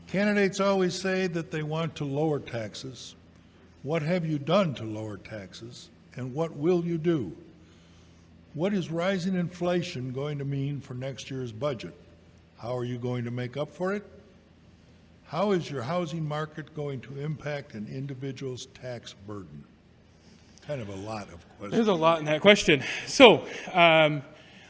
Candidates always say that they want to lower taxes. What have you done to lower taxes, and what will you do? What is rising inflation going to mean for next year's budget? How are you going to make up for it? How is your housing market going to impact an individual's tax burden? Kind of a lot of questions. There's a lot in that question. So,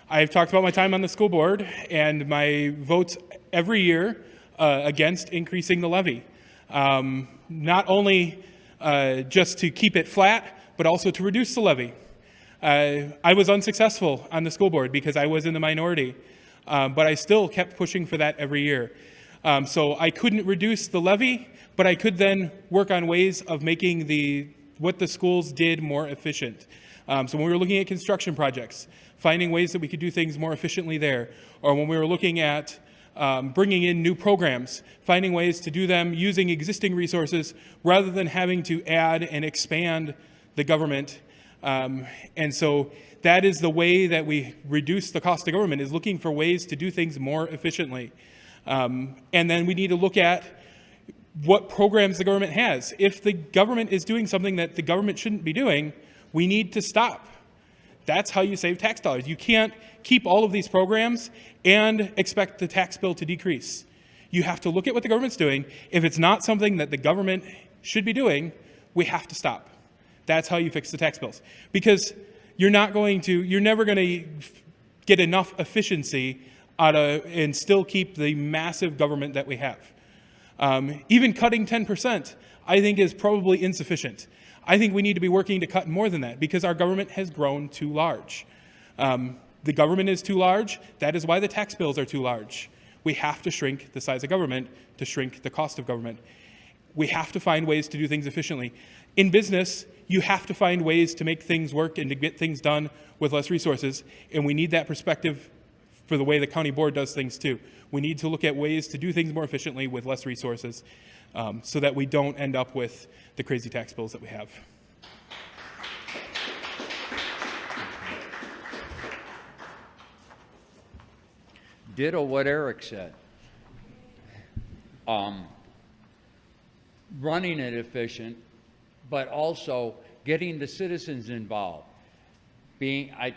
I've talked about my time on the school board and my votes every year against increasing the levy. Not only just to keep it flat, but also to reduce the levy. I was unsuccessful on the school board because I was in the minority, but I still kept pushing for that every year. So I couldn't reduce the levy, but I could then work on ways of making what the schools did more efficient. So when we were looking at construction projects, finding ways that we could do things more efficiently there, or when we were looking at bringing in new programs, finding ways to do them using existing resources rather than having to add and expand the government. And so that is the way that we reduce the cost of government, is looking for ways to do things more efficiently. And then we need to look at what programs the government has. If the government is doing something that the government shouldn't be doing, we need to stop. That's how you save tax dollars. You can't keep all of these programs and expect the tax bill to decrease. You have to look at what the government's doing. If it's not something that the government should be doing, we have to stop. That's how you fix the tax bills. Because you're never going to get enough efficiency and still keep the massive government that we have. Even cutting 10%, I think, is probably insufficient. I think we need to be working to cut more than that because our government has grown too large. The government is too large. That is why the tax bills are too large. We have to shrink the size of government to shrink the cost of government. We have to find ways to do things efficiently. In business, you have to find ways to make things work and to get things done with less resources, and we need that perspective for the way the county board does things too. We need to look at ways to do things more efficiently with less resources so that we don't end up with the crazy tax bills that we have. Ditto what Erik said. Running it efficient, but also getting the citizens involved. At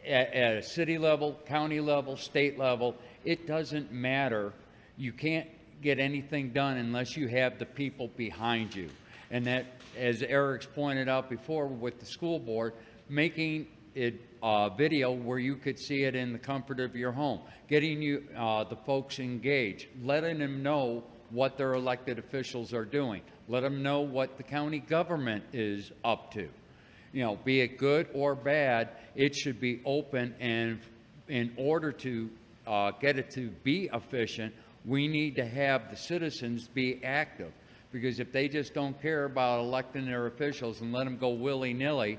a city level, county level, state level, it doesn't matter. You can't get anything done unless you have the people behind you. And that, as Erik's pointed out before with the school board, making it a video where you could see it in the comfort of your home, getting the folks engaged, letting them know what their elected officials are doing, let them know what the county government is up to. Be it good or bad, it should be open, and in order to get it to be efficient, we need to have the citizens be active, because if they just don't care about electing their officials and let them go willy-nilly,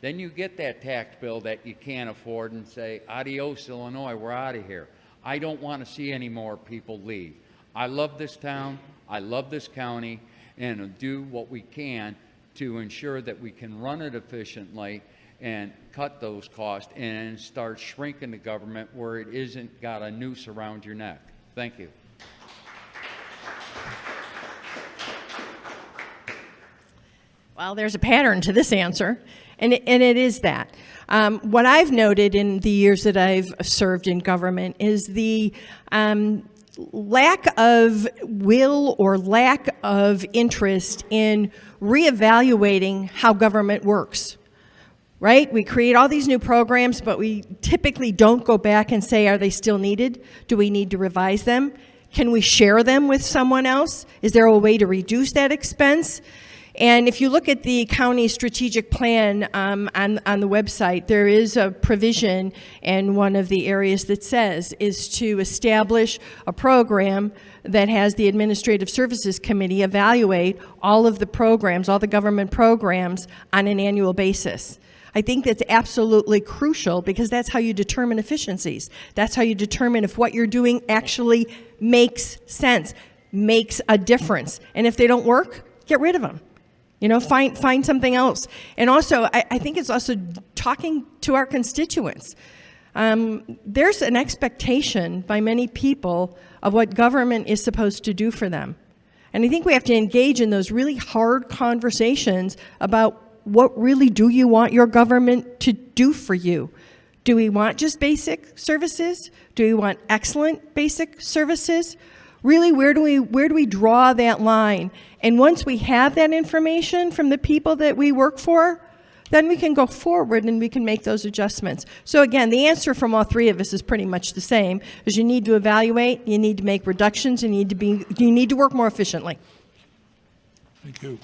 then you get that tax bill that you can't afford and say, adios, Illinois, we're out of here. I don't want to see any more people leave. I love this town, I love this county, and will do what we can to ensure that we can run it efficiently and cut those costs and start shrinking the government where it isn't got a noose around your neck. Thank you. Well, there's a pattern to this answer, and it is that. What I've noted in the years that I've served in government is the lack of will or lack of interest in reevaluating how government works, right? We create all these new programs, but we typically don't go back and say, are they still needed? Do we need to revise them? Can we share them with someone else? Is there a way to reduce that expense? And if you look at the county strategic plan on the website, there is a provision in one of the areas that says is to establish a program that has the Administrative Services Committee evaluate all of the programs, all the government programs on an annual basis. I think that's absolutely crucial because that's how you determine efficiencies. That's how you determine if what you're doing actually makes sense, makes a difference. And if they don't work, get rid of them. Find something else. And also, I think it's also talking to our constituents. There's an expectation by many people of what government is supposed to do for them. And I think we have to engage in those really hard conversations about what really do you want your government to do for you? Do we want just basic services? Do we want excellent basic services? Really, where do we draw that line? And once we have that information from the people that we work for, then we can go forward and we can make those adjustments. So again, the answer from all three of us is pretty much the same, is you need to evaluate, you need to make reductions, you need to work more efficiently. Thank you.